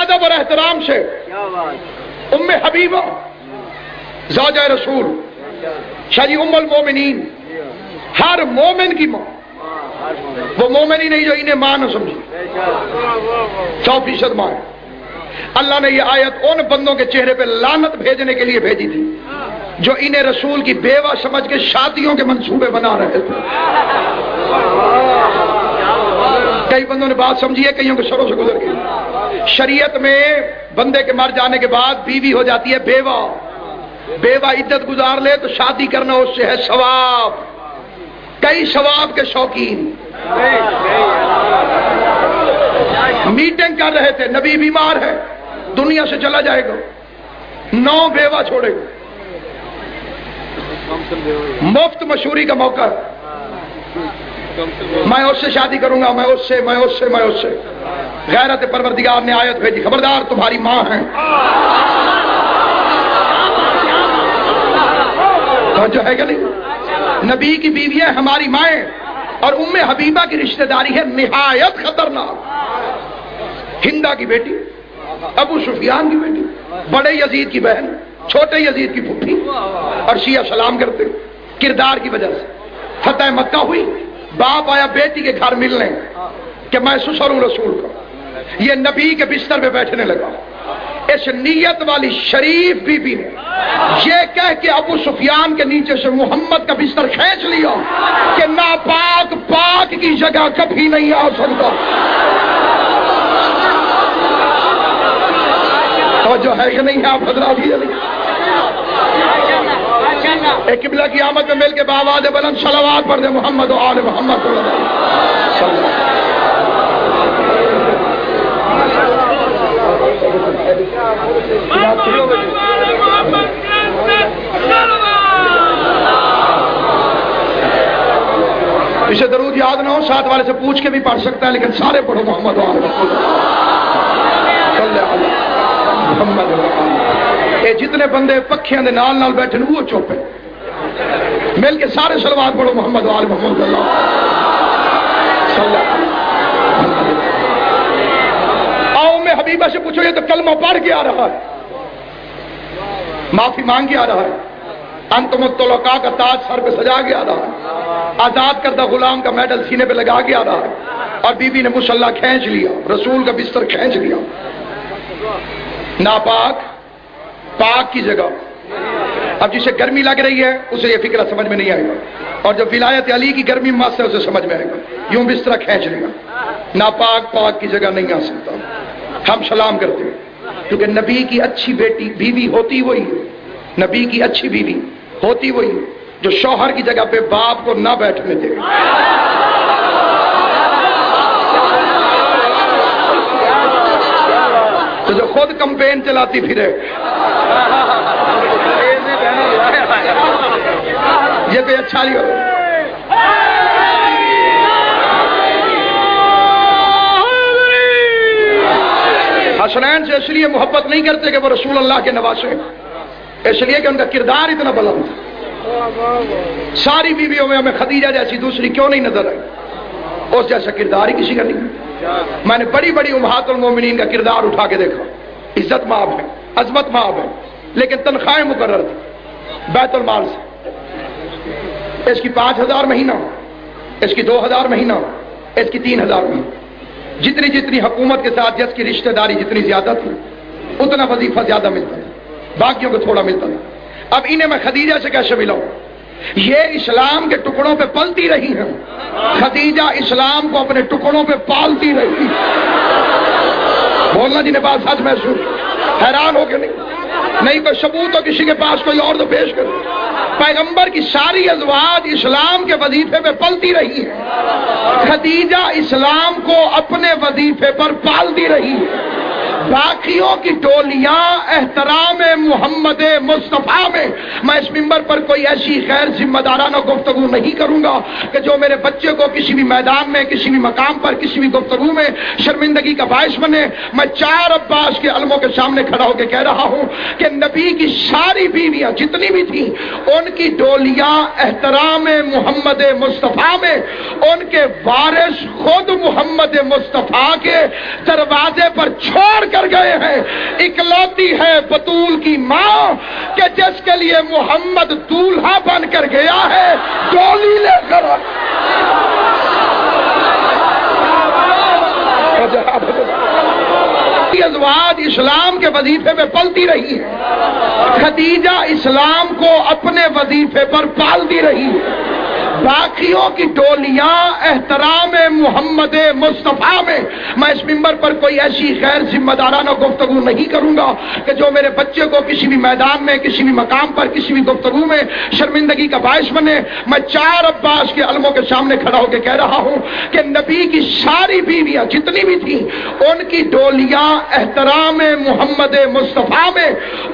ادب اور احترام سے ام حبیبہ زوجہ رسول شاہ جی ام المومنین، ہر مومن کی ماں، وہ مومن ہی نہیں جو انہیں ماں نہ سمجھی، 100% ماں ہے۔ اللہ نے یہ آیت ان بندوں کے چہرے پہ لعنت بھیجنے کے لیے بھیجی تھی جو انہیں رسول کی بیوہ سمجھ کے شادیوں کے منصوبے بنا رہے تھے۔ کئی بندوں نے بات سمجھی ہے، کئیوں کے سروں سے گزر گئی۔ شریعت میں بندے کے مر جانے کے بعد بیوی ہو جاتی ہے بیوہ، بیوہ عدت گزار لے تو شادی کرنا اس سے ہے ثواب۔ کئی ثواب کے شوقین میٹنگ کر رہے تھے، نبی بیمار ہے، دنیا سے چلا جائے گا، 9 بیوہ چھوڑے گا، مفت مشوری کا موقع ہے، میں اس سے شادی کروں گا، میں اس سے۔ غیرت پروردگار نے آیت بھیجی، خبردار تمہاری ماں ہے۔ جو ہے کہ نہیں، نبی کی بیویاں ہماری مائیں، اور ام حبیبہ کی رشتہ داری ہے نہایت خطرناک۔ ہندا کی بیٹی، ابو سفیان کی بیٹی، بڑے یزید کی بہن، چھوٹے یزید کی پھوپھی، اور شیعہ سلام کرتے کردار کی وجہ سے۔ فتح مکہ ہوئی، باپ آیا بیٹی کے گھر ملنے کہ میں سسر ہوں رسول کا، یہ نبی کے بستر پہ بیٹھنے لگا۔ اس نیت والی شریف بی بی نے یہ کہہ کے ابو سفیان کے نیچے سے محمد کا بستر کھینچ لیا کہ ناپاک پاک کی جگہ کبھی نہیں آ سکتا۔ اور جو ہے کہ نہیں آپ حضرات کی علی ایک قبلہ کی آمد میں مل کے بآواز بلند صلوات پڑھ دے محمد و آل محمد صلی اللہ علیہ وسلم۔ اسے درود یاد نہ ہو، ساتھ والے سے پوچھ کے بھی پڑھ سکتا ہے، لیکن سارے پڑھو محمد و آل محمد صلی اللہ علیہ وسلم۔ یہ جتنے بندے پکھیاں دے نال نال بیٹھے وہ چپ ہے، مل کے سارے صلوات پڑھو محمد و آل محمد صلی اللہ علیہ وسلم۔ ام حبیبہ سے پوچھو، یہ تو کلمہ پڑھ کے آ رہا ہے، معافی مانگ کے آ رہا ہے، انتم الطلقاء کا تاج سر پہ سجا کے آ رہا ہے، آزاد کردہ غلام کا میڈل سینے پہ لگا کے آ رہا ہے، اور بی بی نے مصلی کھینچ لیا، رسول کا بستر کھینچ لیا۔ ناپاک پاک کی جگہ۔ اب جسے گرمی لگ رہی ہے اسے یہ فکرہ سمجھ میں نہیں آئے گا، اور جو ولایت علی کی گرمی مست ہے اسے سمجھ میں آئے گا، یوں بستر کھینچ لے گا۔ ناپاک پاک کی جگہ نہیں آ سکتا۔ ہم سلام کرتے ہیں کیونکہ نبی کی اچھی بیٹی بیوی ہوتی وہی ہے، نبی کی اچھی بیوی ہوتی وہی ہے جو شوہر کی جگہ پہ باپ کو نہ بیٹھنے دے۔ تو جو خود کمپین چلاتی پھرے، یہ پہ اچھا نہیں ہو۔ حسنین سے اس لیے محبت نہیں کرتے کہ وہ رسول اللہ کے نواسے، اس لیے کہ ان کا کردار اتنا بلند تھا۔ ساری بیویوں میں ہمیں خدیجہ جیسی دوسری کیوں نہیں نظر آئی؟ اس جیسا کردار ہی کسی کا نہیں۔ میں نے بڑی بڑی امہات المومنین کا کردار اٹھا کے دیکھا، عزت مآب ہے، عظمت مآب ہے، لیکن تنخواہیں مقرر تھی بیت المال سے، اس کی 5,000 مہینہ، اس کی 2,000 مہینہ، اس کی 3,000 مہینہ۔ جتنی جتنی حکومت کے ساتھ جس کی رشتہ داری جتنی زیادہ تھی اتنا وظیفہ زیادہ ملتا تھا، باقیوں کو تھوڑا ملتا تھا۔ اب انہیں میں خدیجہ سے کیسے ملاؤں؟ یہ اسلام کے ٹکڑوں پہ پلتی رہی ہیں، خدیجہ اسلام کو اپنے ٹکڑوں پہ پالتی رہی۔ بولنا جنہیں بات سچ محسوس، حیران ہو کے نہیں کوئی ثبوت ہو کسی کے پاس کوئی اور تو پیش کرو۔ پیغمبر کی ساری ازواج اسلام کے وظیفے پہ پلتی رہی ہیں، خدیجہ اسلام کو اپنے وظیفے پر پالتی رہی ہے۔ باقیوں کی ٹولیاں احترام محمد مصطفیٰ میں اس منبر پر کوئی ایسی غیر ذمہ دارانہ گفتگو نہیں کروں گا کہ جو میرے بچے کو کسی بھی میدان میں، کسی بھی مقام پر، کسی بھی گفتگو میں شرمندگی کا باعث بنے۔ میں 4 عباس کے علموں کے سامنے کھڑا ہو کے کہہ رہا ہوں کہ نبی کی ساری بیویاں جتنی بھی تھیں ان کی ڈولیاں احترام محمد مصطفیٰ میں، ان کے وارث خود محمد مصطفیٰ کے دروازے پر چھوڑ کر گئے ہیں. اکلوتی ہے بطول کی ماں کہ جس کے لیے محمد دولہا بن کر گیا ہے ڈولی لے کر. ازواج اسلام کے وظیفے پہ پلتی رہی ہے. خدیجہ اسلام کو اپنے وظیفے پر پالتی رہی ہے. باقیوں کی ٹولیاں احترام محمد مصطفیٰ میں اس منبر پر کوئی ایسی غیر ذمہ دارانہ گفتگو نہیں کروں گا کہ جو میرے بچے کو کسی بھی میدان میں کسی بھی مقام پر کسی بھی گفتگو میں شرمندگی کا باعث بنے. میں 4 عباس کے علموں کے سامنے کھڑا ہو کے کہہ رہا ہوں کہ نبی کی ساری بیویاں جتنی بھی تھیں ان کی ڈولیاں احترام محمد مصطفیٰ میں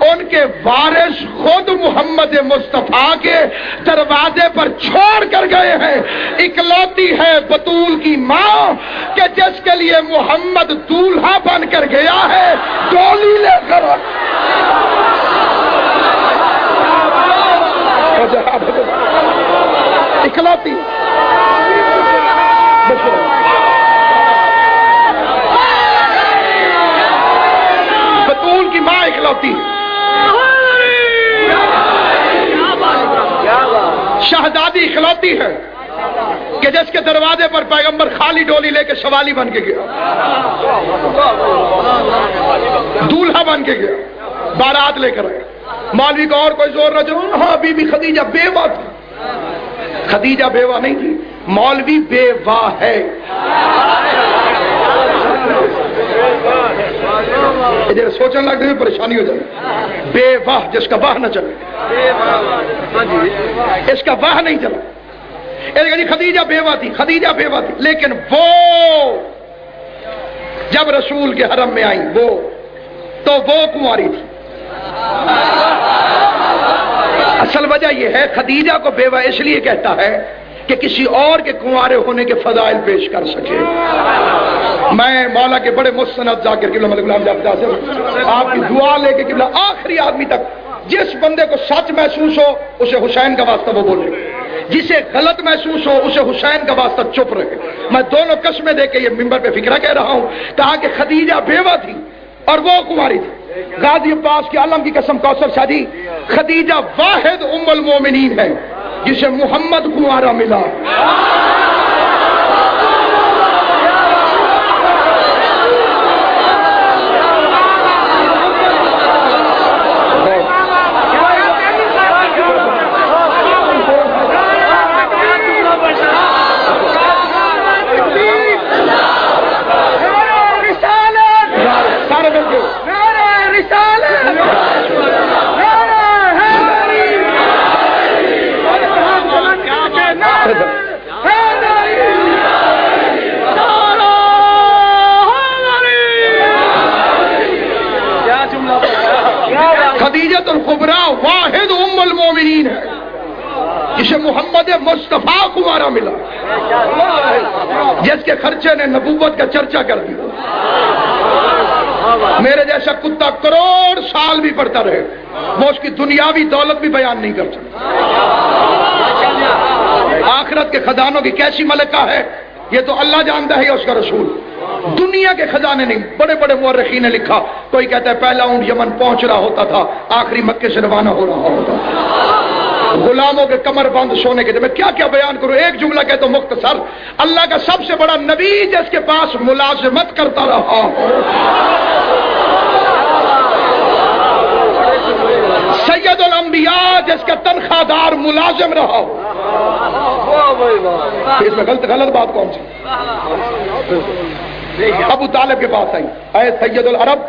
ان کے وارث خود محمد مصطفیٰ کے دروازے پر چھوڑ کر گئے ہیں. اکلوتی ہے بطول کی ماں کہ جس کے لیے محمد دولہا بن کر گیا ہے ڈولی لے کر. اکلوتی بطول کی ماں اکلوتی. شہزادی اکلوتی ہے کہ جس کے دروازے پر پیغمبر خالی ڈولی لے کے سوالی بن کے گیا, دولہا بن کے گیا, بارات لے کر آئے. مولوی کو اور کوئی زور نہ چلو. ہاں بی بی خدیجہ بیوہ تھی. خدیجہ بیوہ نہیں تھی, مولوی بیوہ ہے. ادھر سوچنے لگتے ہوئے پریشانی ہو جائے. بیوہ جس کا واہ نہ چلے, اس کا واہ نہیں چلا. خدیجہ بیوہ تھی, خدیجہ بیوہ تھی, لیکن وہ جب رسول کے حرم میں آئی وہ کنواری تھی. اصل وجہ یہ ہے خدیجہ کو بیوہ اس لیے کہتا ہے کہ کسی اور کے کنوارے ہونے کے فضائل پیش کر سکے. میں مولا کے بڑے مستند ذاکر قبلہ ملک غلام جعفر سے آپ کی دعا لے کے قبلہ آخری آدمی تک جس بندے کو سچ محسوس ہو اسے حسین کا واسطہ وہ بولے, جسے غلط محسوس ہو اسے حسین کا واسطہ چپ رہے. میں دونوں قسمیں دے کے یہ منبر پہ فکرہ کہہ رہا ہوں. کہا کہ خدیجہ بیوہ تھی اور وہ کنواری تھی. غازی عباس کے عالم کی قسم کوثر شاہ جی, خدیجہ واحد ام المومنین ہے جسے محمد کنوارا ملا. خدیجۃ الکبریٰ واحد ام المومنین ہے جسے محمد مصطفیٰ کنوارا ملا, جس کے خرچے نے نبوت کا چرچا کر دیا. میرے جیسا کتا کروڑ سال بھی پڑتا رہے وہ اس کی دنیاوی دولت بھی بیان نہیں کر سکتا. آخرت کے خزانوں کی کیسی ملکہ ہے یہ تو اللہ جانتا ہے, اس کا رسول. دنیا کے خزانے نہیں. بڑے بڑے مورخین نے لکھا, کوئی کہتا ہے پہلا اونٹ یمن پہنچ رہا ہوتا تھا, آخری مکے سے روانہ ہو رہا ہوتا تھا. غلاموں کے کمر بند سونے کے, میں کیا کیا بیان کروں. ایک جملہ کہتا ہوں مختصر, اللہ کا سب سے بڑا نبی جس کے پاس ملازمت کرتا رہا, سید الانبیاء جس کا تنخواہ دار ملازم رہا. اس میں غلط بات کون سی. ابو طالب کے پاس آئی, اے سید العرب,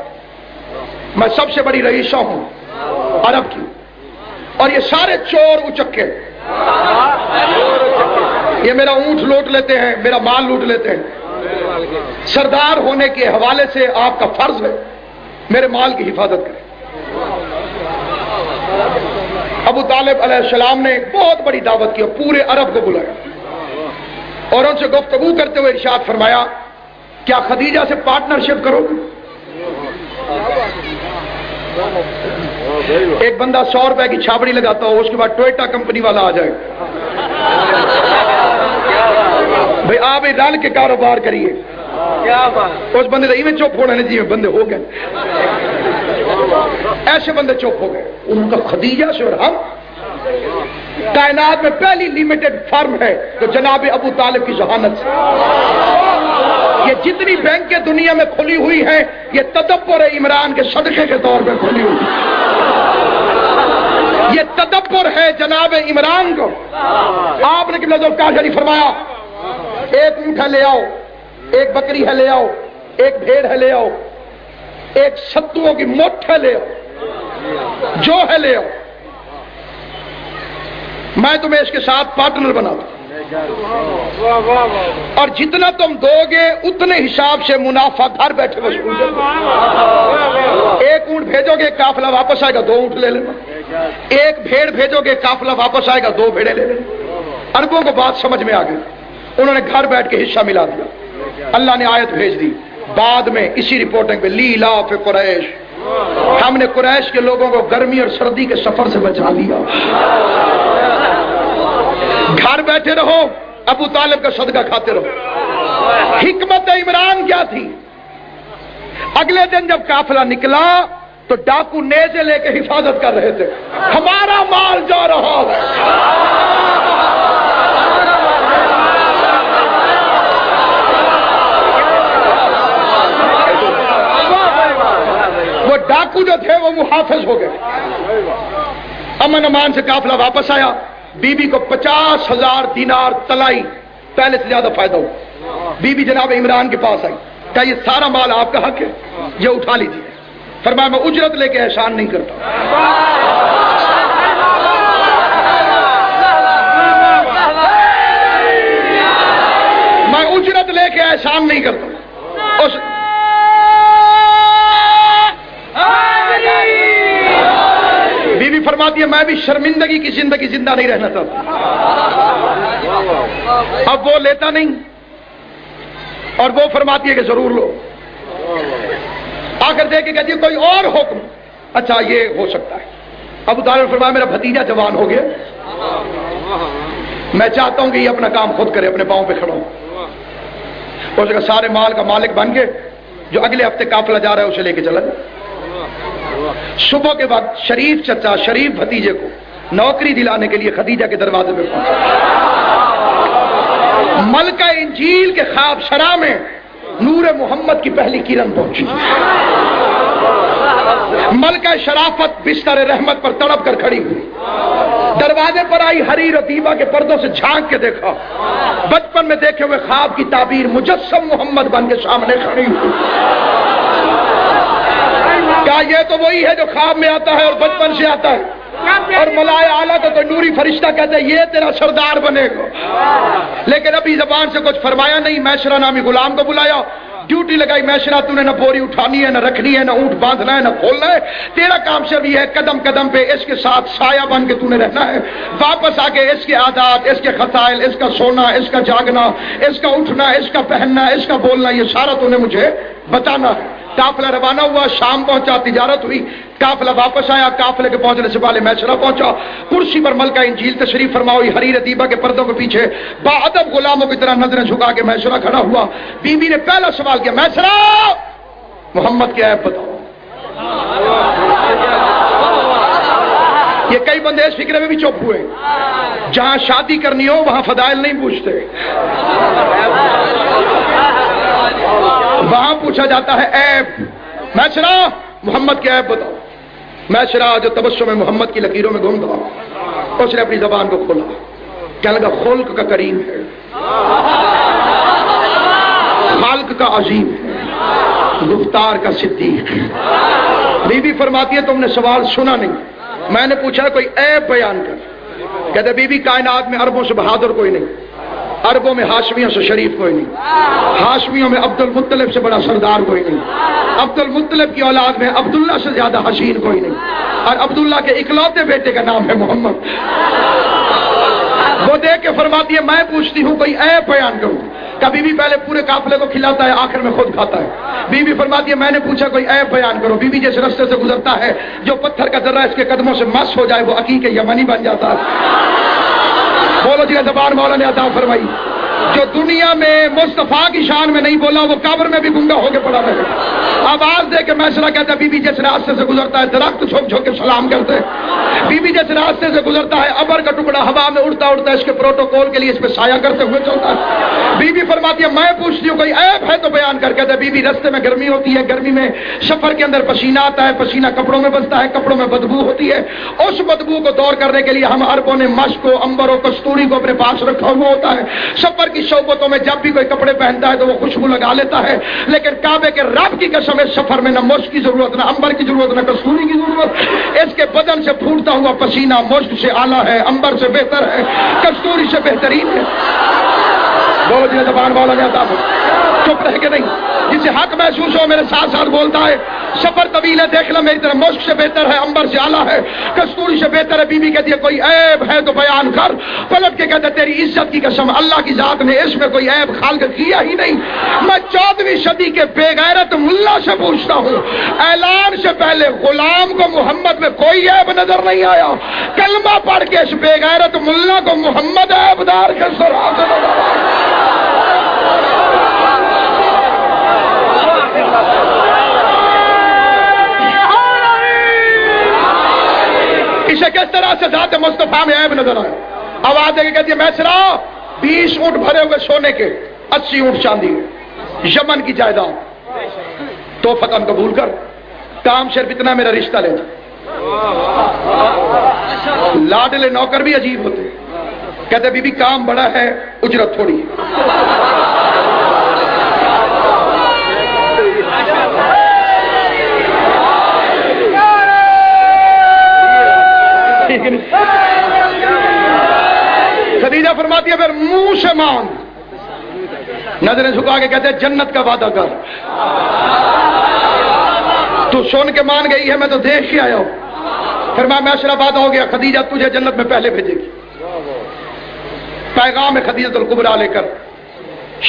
میں سب سے بڑی رئیسہ ہوں عرب کی, اور یہ سارے چور اچکے یہ میرا اونٹ لوٹ لیتے ہیں, میرا مال لوٹ لیتے ہیں. سردار ہونے کے حوالے سے آپ کا فرض ہے میرے مال کی حفاظت کریں. ابو طالب علیہ السلام نے بہت بڑی دعوت کی اور پورے عرب کو بلایا اور ان سے گفتگو کرتے ہوئے ارشاد فرمایا, کیا خدیجہ سے پارٹنرشپ کرو گے؟ ایک بندہ 100 روپے کی چھاپڑی لگاتا ہو, اس کے بعد ٹوئیٹا کمپنی والا آ جائے, بھئی آپ رل کے کاروبار کریے. اس بندے تو میں چپ ہونے جی بندے ہو گئے، ایسے بندے چپ ہو گئے. ان کا خدیجہ سے اور ہم کائنات میں پہلی لمیٹڈ فرم ہے تو جناب ابو طالب کی ذہانت سے. یہ جتنی بینکیں دنیا میں کھلی ہوئی ہیں یہ تدبر عمران کے صدقے کے طور پہ کھلی ہوئی، یہ تدبر ہے جناب عمران کو. آپ نے قبلہ ذوالفقار شریف فرمایا ایک اونٹ ہے لے آؤ، ایک بکری ہے لے آؤ، ایک بھیڑ ہے لے آؤ، ایک ستوؤں کی مٹھ ہے لے آؤ، جو ہے لے آؤ، میں تمہیں اس کے ساتھ پارٹنر بنا دوں، اور جتنا تم دو گے اتنے حساب سے منافع گھر بیٹھے وصول کرو. ایک اونٹ بھیجو گے قافلہ واپس آئے گا 2 اونٹ لے لینا، ایک بھیڑ بھیجو گے قافلہ واپس آئے گا 2 بھیڑے لے لینا. عربوں کو بات سمجھ میں آ گئی، انہوں نے گھر بیٹھ کے حصہ ملا دیا. اللہ نے آیت بھیج دی بعد میں اسی رپورٹنگ پہ لیلاف قریش، ہم نے قریش کے لوگوں کو گرمی اور سردی کے سفر سے بچا لیا. گھر بیٹھے رہو، ابو طالب کا صدقہ کھاتے رہو. حکمت عمران کیا تھی؟ اگلے دن جب قافلہ نکلا تو ڈاکو نیزے لے کے حفاظت کر رہے تھے، ہمارا مال جا رہا ہے. وہ ڈاکو جو تھے وہ محافظ ہو گئے. امن امان سے قافلہ واپس آیا. بی بی کو 50,000 دینار طلائی، پہلے سے زیادہ فائدہ ہو. بی بی جناب عمران کے پاس آئی، کہا یہ سارا مال آپ کا حق ہے، یہ اٹھا لیجیے. فرمایا میں اجرت لے کے احسان نہیں کرتا. میں اجرت لے کے احسان نہیں کرتا. بی بی فرماتی ہے میں بھی شرمندگی کی زندگی زندہ نہیں رہنا چاہتا. اب وہ لیتا نہیں اور وہ فرماتی ہے کہ ضرور لو. آخر دیکھ کے کہتی ہے کوئی اور حکم. اچھا یہ ہو سکتا ہے. ابو طالب فرمایا میرا بھتیجا جوان ہو گیا، میں چاہتا ہوں کہ یہ اپنا کام خود کرے، اپنے پاؤں پہ کھڑا ہو. اس کا سارے مال کا مالک بن کے جو اگلے ہفتے قافلہ جا رہا ہے اسے لے کے چلا. صبح کے بعد شریف چچا شریف بھتیجے کو نوکری دلانے کے لیے خدیجہ کے دروازے پہ پہنچا. ملکہ انجیل کے خواب سرا میں نور محمد کی پہلی کرن پہنچی. ملکہ شرافت بستر رحمت پر تڑپ کر کھڑی ہوئی. دروازے پر آئی، حریر و دیبا کے پردوں سے جھانک کے دیکھا، بچپن میں دیکھے ہوئے خواب کی تعبیر مجسم محمد بن کے سامنے کھڑی ہوئی. کیا یہ تو وہی ہے جو خواب میں آتا ہے اور بچپن سے آتا ہے؟ اور ملائے اعلیٰ تو نوری فرشتہ کہتے ہیں یہ تیرا سردار بنے گا. لیکن ابھی زبان سے کچھ فرمایا نہیں. میسرہ نامی غلام کو بلایا، ڈیوٹی لگائی. میسرہ تو نے نہ بوری اٹھانی ہے، نہ رکھنی ہے، نہ اونٹ باندھنا ہے، نہ کھولنا ہے. تیرا کام صرف یہ ہے قدم قدم پہ اس کے ساتھ سایہ بن کے تو نے رہنا ہے. واپس آ کے اس کے عادات، اس کے خصائل، اس کا سونا، اس کا جاگنا، اس کا اٹھنا، اس کا پہننا، اس کا بولنا، یہ سارا تو نے مجھے بتانا ہے. قافلہ روانہ ہوا، شام پہنچا، تجارت ہوئی. قافلہ واپس آیا. قافلے کے پہنچنے سے پہلے میسرہ پہنچا. کرسی پر ملکہ انجیل تشریف فرما ہوئی، حریر دیبا کے پردوں کے پیچھے باادب غلاموں کی طرح نظریں جھکا کے میسرہ کھڑا ہوا. بی بی نے پہلا سوال کیا، میسرہ محمد کے عیب بتاؤ. یہ کئی بندے اس فکر میں بھی چپ ہوئے، جہاں شادی کرنی ہو وہاں فضائل نہیں پوچھتے، وہاں پوچھا جاتا ہے عیب. میسرہ محمد کے عیب بتاؤ. میسرہ جو تبسم محمد کی لکیروں میں گم تھا، اس نے اپنی زبان کو کھولا. کہنے لگا خلق کا کریم ہے، خالق کا عظیم ہے، گفتار کا صدیق ہے. بی بی فرماتی ہے تم نے سوال سنا نہیں. میں نے پوچھا کوئی عیب بیان کر. کہتے بی بی کائنات میں عربوں سے بہادر کوئی نہیں، عربوں میں ہاشمیوں سے شریف کوئی نہیں، ہاشمیوں میں عبد المطلب سے بڑا سردار کوئی نہیں، عبد المطلب کی اولاد میں عبداللہ سے زیادہ حسین کوئی نہیں، اور عبداللہ کے اکلوتے بیٹے کا نام ہے محمد. وہ دیکھ کے فرماتی ہے میں پوچھتی ہوں کوئی عیب بیان کروں. کبھی بھی پہلے پورے قافلے کو کھلاتا ہے، آخر میں خود کھاتا ہے. بی بی فرماتی ہے میں نے پوچھا کوئی عیب بیان کرو. بی بی جس رستے سے گزرتا ہے جو پتھر کا ذرہ اس کے قدموں سے مس ہو جائے وہ عقیق یمنی بن جاتا ہے. بولو جی زبان مولا نے عطا فرمائی. جو دنیا میں مصطفیٰ کی شان میں نہیں بولا وہ قبر میں بھی گنگا ہو کے پڑا رہے. آواز دے کے میسرا کہتا ہے بی بی جس راستے سے گزرتا ہے درخت جھک جھک کے سلام کرتے ہیں. بی بی جس راستے سے گزرتا ہے ابر کا ٹکڑا ہوا میں اڑتا اڑتا اس کے پروٹوکول کے لیے اس پہ سایہ کرتے ہوئے چلتا ہے. بی بی فرماتی ہے میں پوچھتی ہوں کوئی عیب ہے تو بیان کر. کہتا ہے بی بی رستے میں گرمی ہوتی ہے, گرمی میں سفر کے اندر پسینہ آتا ہے, پسینہ کپڑوں میں بستا ہے, کپڑوں میں بدبو ہوتی ہے. اس بدبو کو دور کرنے کے لیے ہم عربوں نے مشک و عنبر و کستوری کو اپنے پاس رکھا ہوا ہوتا ہے. سفر کی صحبتوں میں جب بھی کوئی کپڑے پہنتا ہے تو وہ خوشبو لگا لیتا ہے. لیکن کعبے کے رب کی قسم اس سفر میں نہ مشک کی ضرورت, نہ عنبر کی ضرورت, نہ کستوری کی ضرورت. اس کے بدن سے پھوٹتا ہوا پسینہ مشک سے اعلیٰ ہے, عنبر سے بہتر ہے, کستوری سے بہترین ہے. بولو جی زبان والا نہیں آتا, چپ رہ کے نہیں. جسے حق محسوس ہو میرے ساتھ ساتھ بولتا ہے. سفر طویل ہے, دیکھ لو میری طرف, مشک سے بہتر ہے, عنبر سے اعلیٰ ہے, کستوری سے بہتر ہے. بی بی کہتی ہے کوئی عیب ہے تو بیان کر. پلٹ کے کہتے تیری عزت کی قسم اللہ کی ذات نے اس میں کوئی عیب خالق کیا ہی نہیں. میں 14ویں صدی کے بے غیرت ملا سے پوچھتا ہوں, اعلان سے پہلے غلام کو محمد میں کوئی عیب نظر نہیں آیا. کلمہ پڑھ کے اس بے غیرت ملا کو محمد عیب دار کے سراغ سے نظر آیا. اسے کس طرح سے ذات مصطفیٰ میں عیب نظر آئے. آواز دے کے کہتی ہے میسرا 20 اونٹ بھرے ہوئے سونے کے, 80 اونٹ چاندی کے, یمن کی جائیداد, تو فتح قبول کر. کام صرف اتنا میرا رشتہ لے جا. لاڈلے نوکر بھی عجیب ہوتے, کہتے بی بی کام بڑا ہے اجرت تھوڑی ہے. خدیجہ فرماتی ہے پھر منہ سے مانگ, نظریں جھکا کے کہتے ہیں جنت کا وعدہ کر. تو سن کے مان گئی ہے, میں تو دیکھ کے آیا ہوں. فرمایا میسرا وعدہ ہو گیا, خدیجہ تجھے جنت میں پہلے بھیجے گی. پیغام ہے خدیجہ الکبریٰ لے کر,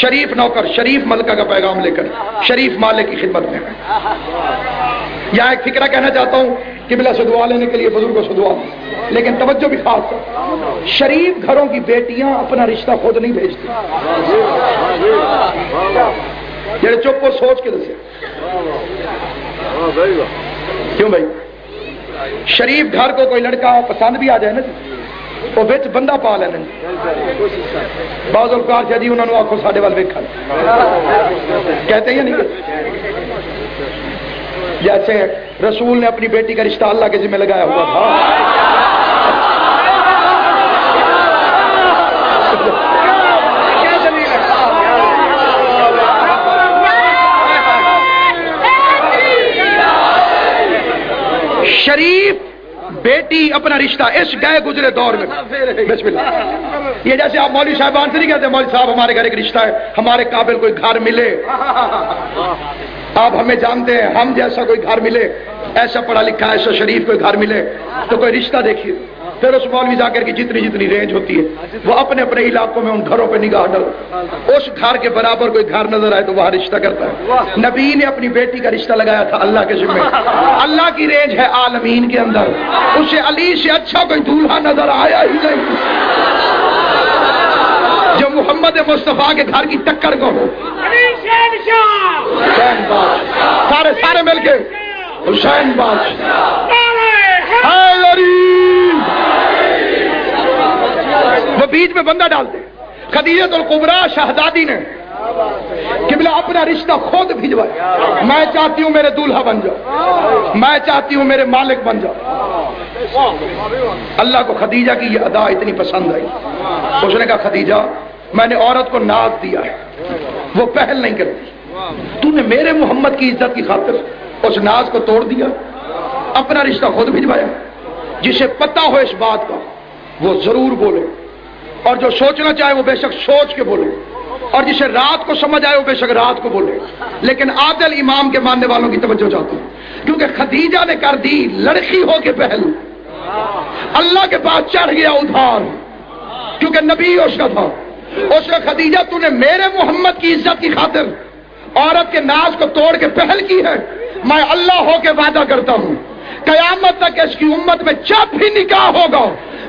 شریف نوکر شریف ملکہ کا پیغام لے کر شریف مالک کی خدمت میں. یہاں ایک فکرہ کہنا چاہتا ہوں, قبلہ سے دعا لینے کے لیے بزرگوں سے دعا, لیکن توجہ بھی خاص ہے. شریف گھروں کی بیٹیاں اپنا رشتہ خود نہیں بھیجتی. جڑے چپ کو سوچ کے دسے کیوں بھائی. شریف گھر کو کوئی لڑکا پسند بھی آ جائے نا وہ بچ بندہ پا لینا. بعض اوقات جی انہوں نے آخو ساڈے وال ویکھا کہتے ہیں نہیں. جیسے رسول نے اپنی بیٹی کا رشتہ اللہ کے ذمہ لگایا ہوا تھا. شریف بیٹی اپنا رشتہ اس گئے گزرے دور میں بسم اللہ. یہ جیسے آپ مولوی صاحبان سے نہیں کہتے مولوی صاحب ہمارے گھر ایک رشتہ ہے, ہمارے قابل کوئی گھر ملے. آپ ہمیں جانتے ہیں, ہم جیسا کوئی گھر ملے, ایسا پڑھا لکھا ایسا شریف کوئی گھر ملے تو کوئی رشتہ دیکھیے. پھر اس مولوی ذاکر کی جتنی جتنی رینج ہوتی ہے وہ اپنے اپنے علاقوں میں ان گھروں پہ نگاہ ڈال, اس گھر کے برابر کوئی گھر نظر آئے تو وہاں رشتہ کرتا ہے. نبی نے اپنی بیٹی کا رشتہ لگایا تھا اللہ کے ذمہ. اللہ کی رینج ہے عالمین کے اندر, اسے علی سے اچھا کوئی دولہا نظر آیا ہی نہیں جو محمد مصطفیٰ کے گھر کی ٹکر کو ہو. سارے سارے مل کے حسین بادشاہ وہ بیچ میں بندہ ڈالتے. خدیجہ الکبریٰ شہزادی نے قبلہ اپنا رشتہ خود بھجوایا. میں چاہتی ہوں میرے دولہا بن جاؤ, میں چاہتی ہوں میرے مالک بن جاؤ. اللہ کو خدیجہ کی یہ ادا اتنی پسند آئی. اس نے کہا خدیجہ میں نے عورت کو ناز دیا ہے, وہ پہل نہیں کرتی. تو نے میرے محمد کی عزت کی خاطر اس ناز کو توڑ دیا, اپنا رشتہ خود بھجوایا. جسے پتہ ہو اس بات کا وہ ضرور بولے, اور جو سوچنا چاہے وہ بے شک سوچ کے بولے, اور جسے رات کو سمجھ آئے وہ بے شک رات کو بولے. لیکن عادل امام کے ماننے والوں کی توجہ چاہتا ہوں, کیونکہ خدیجہ نے کر دی لڑکی ہو کے پہل, اللہ کے پاس چڑھ گیا ادھار, کیونکہ نبی اس کا تھا. اس نے خدیجہ تو نے میرے محمد کی عزت کی خاطر عورت کے ناز کو توڑ کے پہل کی ہے. میں اللہ ہو کے وعدہ کرتا ہوں قیامت تک اس کی امت میں جب بھی نکاح ہوگا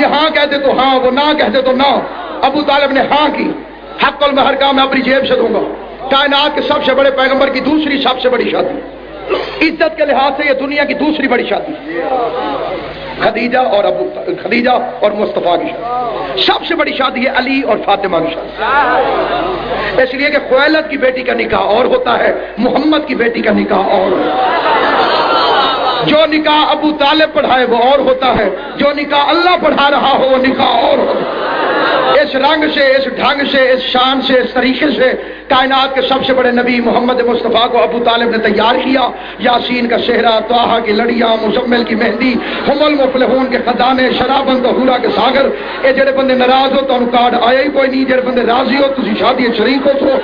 یہ ہاں کہتے تو ہاں، وہ نہ کہتے تو نہ. ابو طالب نے ہاں کی. حق المہر کا میں اپنی جیب سے دوں گا. کائنات کے سب سے بڑے پیغمبر کی دوسری سب سے بڑی شادی، عزت کے لحاظ سے یہ دنیا کی دوسری بڑی شادی، خدیجہ اور مصطفیٰ کی شادی. سب سے بڑی شادی ہے علی اور فاطمہ کی شادی. اس لیے کہ خویلد کی بیٹی کا نکاح اور ہوتا ہے، محمد کی بیٹی کا نکاح اور ہوتا ہے. جو نکاح ابو طالب پڑھائے وہ اور ہوتا ہے، جو نکاح اللہ پڑھا رہا ہو وہ نکاح اور ہوتا ہے. اس رنگ سے، اس ڈھنگ سے، اس شان سے، اس طریقے سے کائنات کے سب سے بڑے نبی محمد مصطفیٰ کو ابو طالب نے تیار کیا. یاسین کا صحرا، طٰہٰ کی لڑیاں، مزمل کی مہندی، ہم المفلحون کے خزانے، شرابن تو حورا کے ساگر. اے جڑے بندے ناراض ہو تو کارڈ آیا ہی کوئی نہیں، جڑے بندے راضی ہو تسی شادی شریک ہو.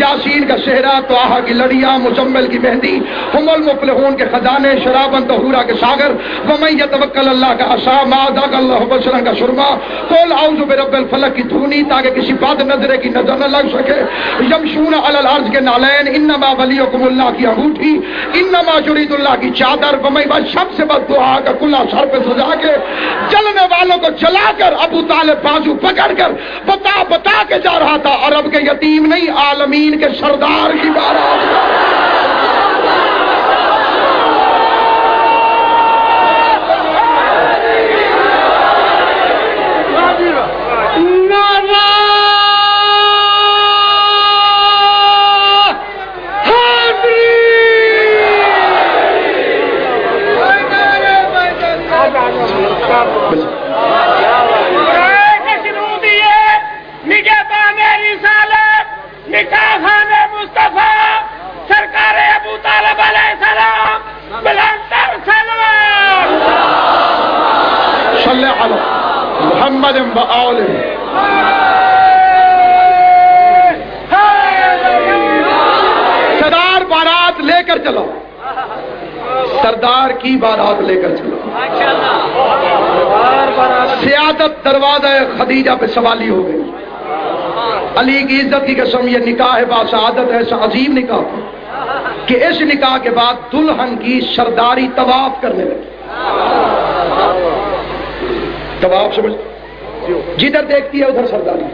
یاسین کا صحرا، طٰہٰ کی لڑیاں، مزمل کی مہندی، ہم المفلحون کے خزانے، شرابن تو حورا کے ساگر. ومن یتوکل اللہ کا عصا ما ذاق اللہ بشرا کا سرما. قل اعوذ برب الفلق کی دھونی تاکہ کسی بد نظرے کی نظر نہ لگ سکے. یمشون علی الارض کے نالین. انما ولیکم اللہ کی انگوٹھی، انما یرید اللہ کی چادر. ومن بعد شب سے بد دعا کا کلا سر پہ سجا کے جلنے والوں کو جلا کر ابو طالب بازو پکڑ کر بتا کے جا رہا تھا عرب کے یتیم نہیں، عالمین کے سردار کی بارات. محمد سردار بارات لے کر چلو، سردار کی بارات لے کر چلو. سیادت دروازہ خدیجہ پہ سوالی ہو گئی. علی کی عزت کی قسم یہ نکاح باسعادت ایسا عظیم نکاح کہ اس نکاح کے بعد دلہن کی سرداری طواف کرنے لگی. طواف سمجھ، جدھر دیکھتی ہے ادھر سرداری.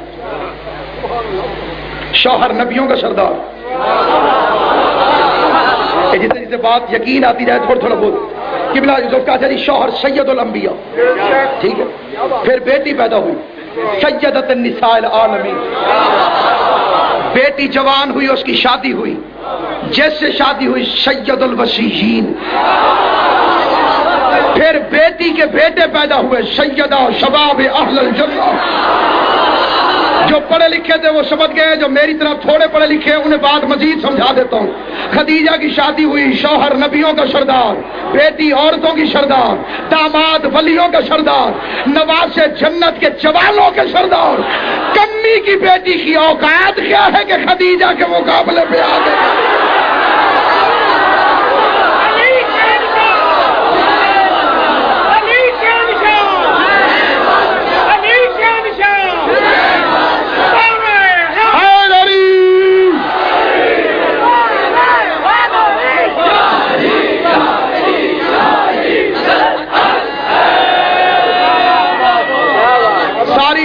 شوہر نبیوں کا سردار. جتنے جتنے بات یقین آتی جائے تھوڑا تھوڑا بول. قبلہ کا جی شوہر سید الانبیاء، ٹھیک ہے. پھر بیٹی پیدا ہوئی سیدۃ النساء العالمین. بیٹی جوان ہوئی، اس کی شادی ہوئی. جیسے شادی ہوئی سید الوصیین. پھر بیٹی کے بیٹے پیدا ہوئے سیدہ شباب اہل الجنہ. جو پڑھے لکھے تھے وہ سمجھ گئے، جو میری طرح تھوڑے پڑھے لکھے انہیں بات مزید سمجھا دیتا ہوں. خدیجہ کی شادی ہوئی، شوہر نبیوں کا سردار، بیٹی عورتوں کی سردار، داماد ولیوں کا سردار، نواسے جنت کے جوانوں کے سردار. کمی کی بیٹی کی اوقات کیا ہے کہ خدیجہ کے مقابلے پہ آ گئے.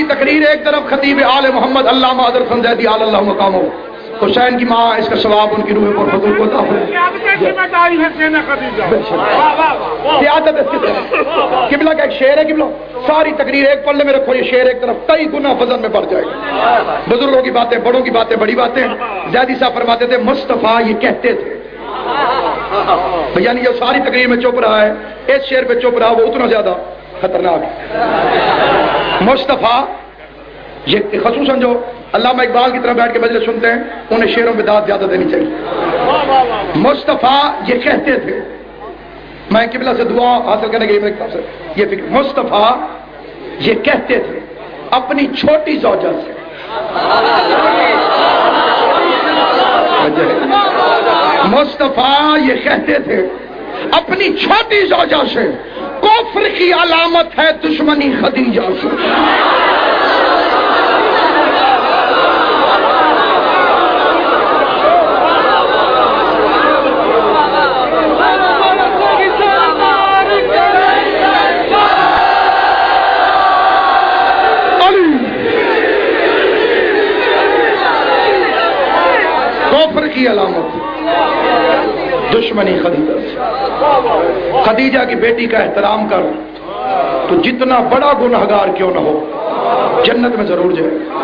تقریر ایک طرف خطیب آل محمد علامہ حضرت زیدی آل اللہ مقامہ حسین کی ماں، اس کا ثواب ان کی روح پر فضل کو عطا ہو. سیادت اس کی طرف قبلہ کا ایک شعر ہے. قبلہ ساری تقریر ایک پلے میں رکھو، یہ شعر ایک طرف کئی گنا فضل میں بڑھ جائے گا. بزرگوں کی باتیں، بڑوں کی باتیں، بڑی باتیں. زیدی صاحب فرماتے تھے مصطفیٰ یہ کہتے تھے، یعنی جو ساری تقریر میں چپ رہا ہے اس شعر پہ چپ رہا وہ اتنا زیادہ خطرناک ہے. مصطفیٰ یہ خصوصاً جو علامہ اقبال کی طرح بیٹھ کے مجلس سنتے ہیں انہیں شعروں پہ داد زیادہ دینی چاہیے. مصطفیٰ یہ کہتے تھے، میں قبلہ سے دعا حاصل کرنے کے لیے میرے سے یہ فکر، مصطفیٰ یہ کہتے تھے اپنی چھوٹی زوجہ سے، مصطفیٰ یہ کہتے تھے اپنی چھوٹی زوجہ سے کفر کی علامت ہے دشمنی خدیجہ سے. کی علامت دشمنی خدیجہ سے۔ خدیجہ کی بیٹی کا احترام کر تو جتنا بڑا گنہگار کیوں نہ ہو جنت میں ضرور جائے۔